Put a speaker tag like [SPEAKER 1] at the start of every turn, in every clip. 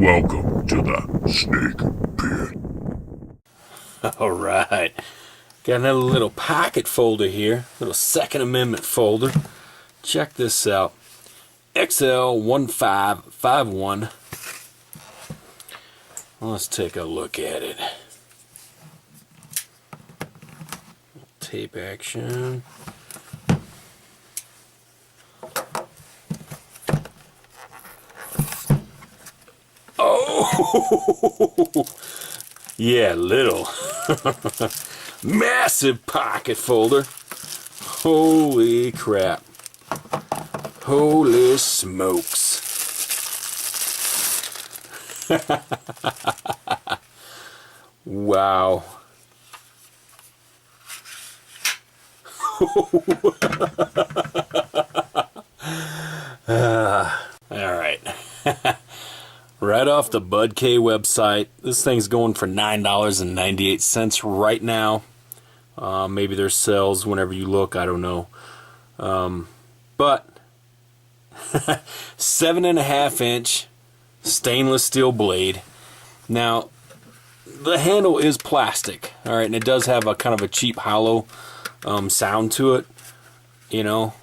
[SPEAKER 1] Welcome to the snake pit.
[SPEAKER 2] Alright, got another little pocket folder here, little Second Amendment folder. Check this out. XL1551. Let's take a look at it. Tape action. Oh! Yeah, little. Massive pocket folder. Holy crap. Holy smokes. Wow. Alright. Right off the BUDK website, this thing's going for $9.98 right now. Maybe there's sales whenever you look, I don't know. But 7.5 inch stainless steel blade. Now, the handle is plastic, alright, and it does have a kind of a cheap hollow sound to it, you know,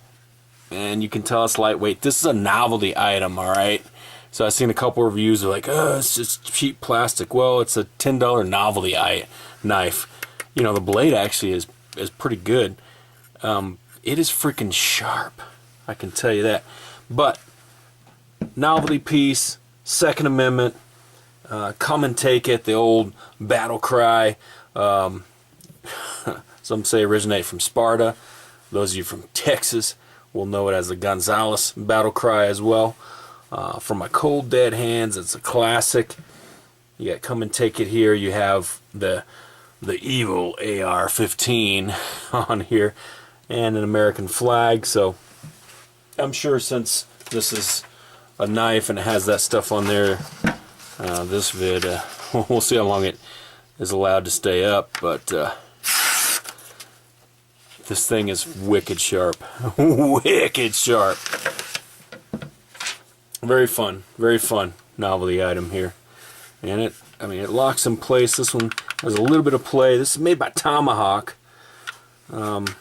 [SPEAKER 2] and you can tell it's lightweight. This is a novelty item, alright. So I've seen a couple of reviews are like, oh, it's just cheap plastic. Well, it's a $10 novelty knife. You know, the blade actually is pretty good. It is freaking sharp, I can tell you that. But novelty piece, Second Amendment, come and take it, the old battle cry. Some say originate from Sparta. Those of you from Texas will know it as the Gonzales battle cry as well. From my cold dead hands, it's a classic. You got come and take it here. You have the evil AR-15 on here and an American flag. So I'm sure since this is a knife and it has that stuff on there, this vid, we'll see how long it is allowed to stay up, but this thing is wicked sharp. Wicked sharp. Very fun novelty item here. And it locks in place. This one has a little bit of play. This is made by Tomahawk. But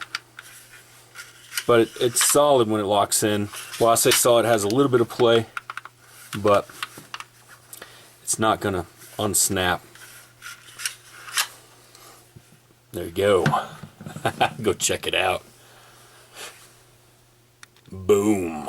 [SPEAKER 2] it's solid when it locks in. Well, I say solid, it has a little bit of play, but it's not gonna unsnap. There you go. Go check it out. Boom.